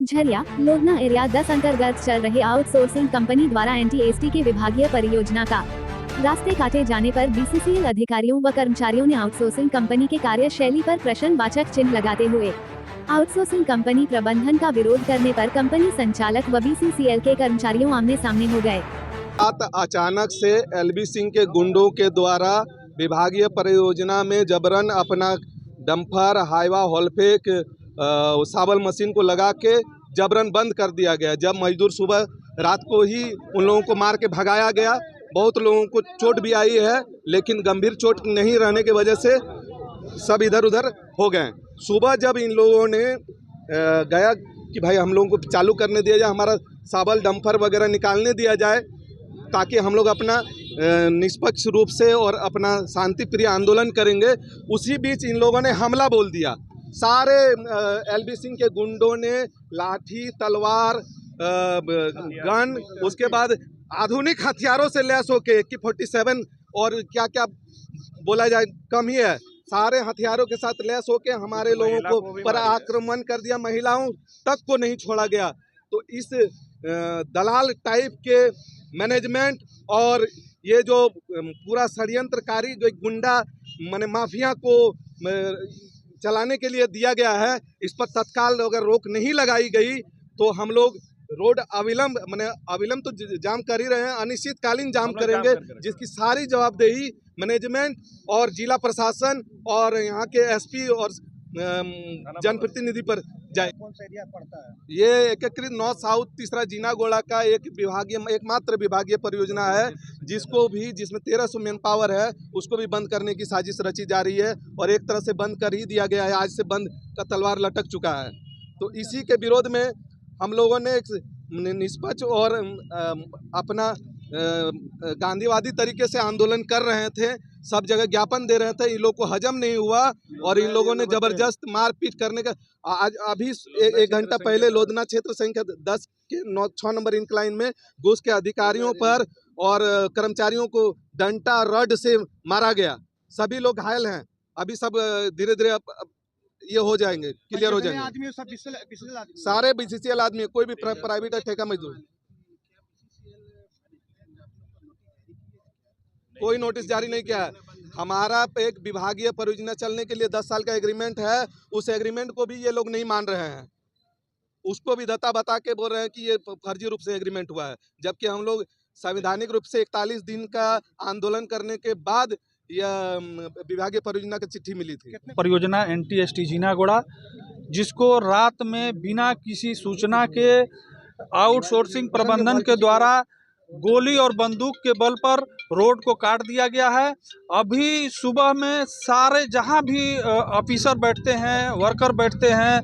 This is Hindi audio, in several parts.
झरिया लोधना एरिया 10 अंतर्गत चल रहे आउटसोर्सिंग कंपनी द्वारा NTST की विभागीय परियोजना का रास्ते काटे जाने पर BCCL अधिकारियों व कर्मचारियों ने आउटसोर्सिंग कंपनी के कार्यशैली पर प्रश्नवाचक चिन्ह लगाते हुए आउटसोर्सिंग कंपनी प्रबंधन का विरोध करने पर कंपनी संचालक व BCCL के कर्मचारियों आमने सामने हो गए। अचानक से LB सिंह के गुंडों के द्वारा विभागीय परियोजना में जबरन अपना डंपर हाईवा हॉलफेक साबल मशीन को लगा के जबरन बंद कर दिया गया। जब मजदूर सुबह रात को ही उन लोगों को मार के भगाया गया। बहुत लोगों को चोट भी आई है, लेकिन गंभीर चोट नहीं रहने की वजह से सब इधर उधर हो गए। सुबह जब इन लोगों ने गया कि भाई हम लोगों को चालू करने दिया जाए, हमारा साबल डंपर वगैरह निकालने दिया जाए ताकि हम लोग अपना निष्पक्ष रूप से और अपना शांति प्रिय आंदोलन करेंगे। उसी बीच इन लोगों ने हमला बोल दिया। सारे LB सिंह के गुंडों ने लाठी तलवार गन, उसके बाद आधुनिक हथियारों से लैस होके AK-47 और क्या क्या बोला जाए कम ही है, सारे हथियारों के साथ लैस होके हमारे लोगों को पर आक्रमण कर दिया। महिलाओं तक को नहीं छोड़ा गया। तो इस दलाल टाइप के मैनेजमेंट और ये जो पूरा षड्यंत्रकारी जो गुंडा माने माफिया को चलाने के लिए दिया गया है, इस पर तत्काल अगर रोक नहीं लगाई गई तो हम लोग रोड अविलंब तो जाम कर ही रहे हैं, अनिश्चितकालीन जाम करेंगे, जिसकी सारी जवाबदेही मैनेजमेंट और जिला प्रशासन और यहाँ के SP और जनप्रतिनिधि पर जाए। कौन सा एरिया पड़ता है? ये एकीकृत 9 साउथ तीसरा जीनागोड़ा का एकमात्र विभागीय परियोजना है, जिसमें 1300 मैन पावर है, उसको भी बंद करने की साजिश रची जा रही है और एक तरह से बंद कर ही दिया गया है। आज से बंद का तलवार लटक चुका है। तो इसी के विरोध में हम लोगों ने एक निष्पक्ष और अपना गांधीवादी तरीके से आंदोलन कर रहे थे। सब जगह ज्ञापन दे रहे थे। इन लोग को हजम नहीं हुआ और इन लोगों ने जबरदस्त मारपीट करने का आज अभी एक घंटा पहले लोधना क्षेत्र संख्या 10 के 6 नंबर इंक्लाइन में घुस के अधिकारियों पर और कर्मचारियों को डंटा रड से मारा गया। सभी लोग घायल हैं। अभी सब धीरे धीरे ये हो जाएंगे, क्लियर हो जाएंगे। आदमी सब BCCL आदमी, सारे BCCL आदमी, कोई भी प्राइवेट ठेका मजदूर, कोई नोटिस जारी नहीं किया है। हमारा एक विभागीय परियोजना चलने के लिए 10 साल का एग्रीमेंट है। उस एग्रीमेंट को भी ये लोग नहीं मान रहे हैं। उसको भी दता बता के बोल रहे हैं कि ये फर्जी रूप से एग्रीमेंट हुआ है, जबकि हम लोग संवैधानिक रूप से 41 दिन का आंदोलन करने के बाद यह विभागीय परियोजना की चिट्ठी मिली थी। परियोजना NTST जीनागोड़ा, जिसको रात में बिना किसी सूचना के आउटसोर्सिंग प्रबंधन के द्वारा गोली और बंदूक के बल पर रोड को काट दिया गया है। अभी सुबह में सारे जहां भी ऑफिसर बैठते हैं, वर्कर बैठते हैं,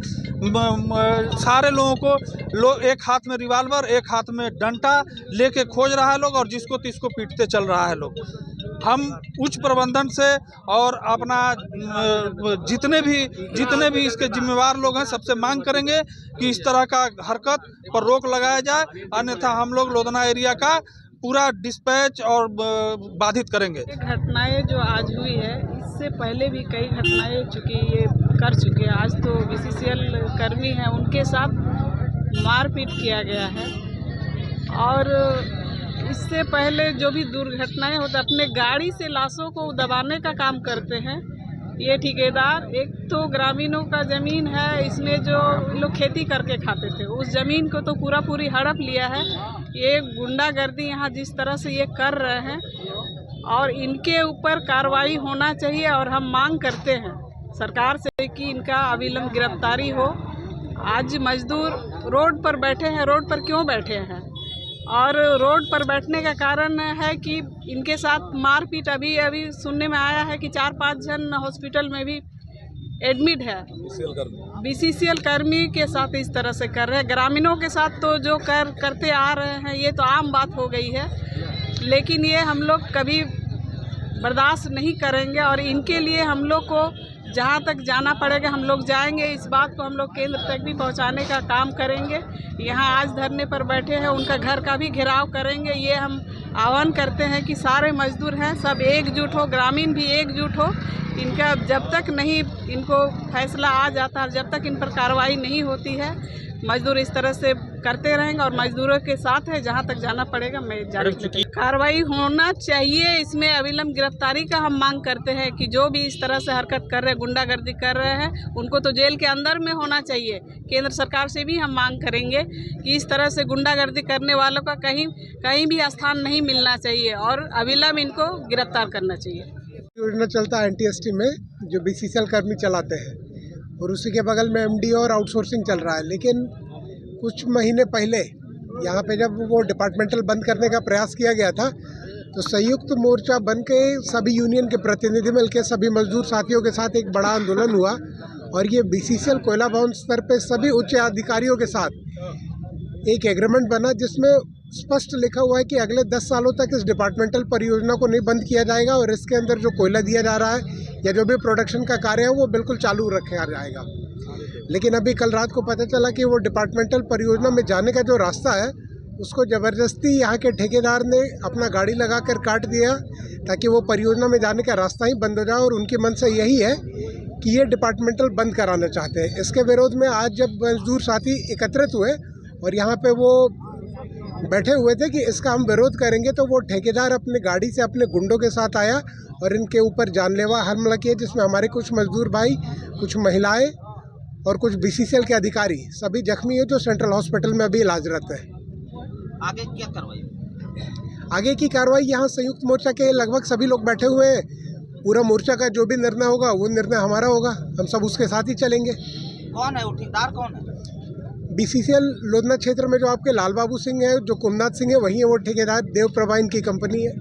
सारे लोगों को एक हाथ में रिवाल्वर, एक हाथ में डंटा लेके खोज रहा है लोग और जिसको तिसको पीटते चल रहा है लोग। हम उच्च प्रबंधन से और अपना जितने भी इसके जिम्मेवार लोग हैं सबसे मांग करेंगे कि इस तरह का हरकत पर रोक लगाया जाए, अन्यथा हम लोग लोधना एरिया का पूरा डिस्पैच और बाधित करेंगे। घटनाएं जो आज हुई है, इससे पहले भी कई घटनाएं ये कर चुके हैं। आज तो BCCL कर्मी हैं, उनके साथ मारपीट किया गया है और इससे पहले जो भी दुर्घटनाएं होती, अपने गाड़ी से लाशों को दबाने का काम करते हैं ये ठेकेदार। एक तो ग्रामीणों का ज़मीन है, इसमें जो लोग खेती करके खाते थे, उस ज़मीन को तो पूरी हड़प लिया है। ये गुंडागर्दी यहाँ जिस तरह से ये कर रहे हैं और इनके ऊपर कार्रवाई होना चाहिए और हम मांग करते हैं सरकार से कि इनका अविलंब गिरफ्तारी हो। आज मजदूर रोड पर बैठे हैं। रोड पर क्यों बैठे हैं? और रोड पर बैठने का कारण है कि इनके साथ मारपीट अभी सुनने में आया है कि 4-5 जन हॉस्पिटल में भी एडमिट है। BCCL कर्मी के साथ इस तरह से कर रहे हैं। ग्रामीणों के साथ तो जो करते आ रहे हैं ये तो आम बात हो गई है, लेकिन ये हम लोग कभी बर्दाश्त नहीं करेंगे और इनके लिए हम लोग को जहाँ तक जाना पड़ेगा हम लोग जाएंगे। इस बात को हम लोग केंद्र तक भी पहुँचाने का काम करेंगे। यहाँ आज धरने पर बैठे हैं, उनका घर का भी घेराव करेंगे। ये हम आह्वान करते हैं कि सारे मजदूर हैं सब एकजुट हो, ग्रामीण भी एकजुट हो। इनका जब तक नहीं इनको फैसला आ जाता, जब तक इन पर कार्रवाई नहीं होती है, मजदूर इस तरह से करते रहेंगे और मजदूरों के साथ है, जहां तक जाना पड़ेगा मैं जाने कार्रवाई होना चाहिए। इसमें अविलंब गिरफ्तारी का हम मांग करते हैं कि जो भी इस तरह से हरकत कर रहे हैं, गुंडागर्दी कर रहे हैं, उनको तो जेल के अंदर में होना चाहिए। केंद्र सरकार से भी हम मांग करेंगे कि इस तरह से गुंडागर्दी करने वालों का कहीं भी स्थान नहीं मिलना चाहिए और अविलंब इनको गिरफ्तार करना चाहिए। योजना चलता है NTST में, जो BCCL कर्मी चलाते हैं, और उसी के बगल में MD और आउटसोर्सिंग चल रहा है। लेकिन कुछ महीने पहले यहाँ पे जब वो डिपार्टमेंटल बंद करने का प्रयास किया गया था, तो संयुक्त मोर्चा बन के सभी यूनियन के प्रतिनिधि मिलकर सभी मजदूर साथियों के साथ एक बड़ा आंदोलन हुआ और ये BCCL कोयला भवन स्तर पे सभी उच्च अधिकारियों के साथ एक एग्रीमेंट बना, जिसमें स्पष्ट लिखा हुआ है कि अगले 10 सालों तक इस डिपार्टमेंटल परियोजना को नहीं बंद किया जाएगा और इसके अंदर जो कोयला दिया जा रहा है या जो भी प्रोडक्शन का कार्य है वो बिल्कुल चालू रखा जाएगा। लेकिन अभी कल रात को पता चला कि वो डिपार्टमेंटल परियोजना में जाने का जो रास्ता है उसको ज़बरदस्ती यहाँ के ठेकेदार ने अपना गाड़ी लगा कर काट दिया, ताकि वो परियोजना में जाने का रास्ता ही बंद हो जाए। और उनकी मंशा यही है कि ये डिपार्टमेंटल बंद कराना चाहते हैं। इसके विरोध में आज जब मजदूर साथी एकत्रित हुए और यहाँ पे वो बैठे हुए थे कि इसका हम विरोध करेंगे, तो वो ठेकेदार अपने गाड़ी से अपने गुंडों के साथ आया और इनके ऊपर जानलेवा हमला किया, जिसमें हमारे कुछ मजदूर भाई, कुछ महिलाएं और कुछ BCCL के अधिकारी सभी जख्मी है, जो सेंट्रल हॉस्पिटल में अभी इलाजरत है। आगे क्या कार्रवाई? आगे की कार्रवाई यहाँ संयुक्त मोर्चा के लगभग सभी लोग बैठे हुए हैं। पूरा मोर्चा का जो भी निर्णय होगा वो निर्णय हमारा होगा, हम सब उसके साथ ही चलेंगे। कौन है वो ठेकेदार, कौन है? BCCL लोधना क्षेत्र में जो आपके लाल बाबू सिंह है, जो कुमनाथ सिंह है, वही है वो ठेकेदार। देव प्रभा इनकी कंपनी है।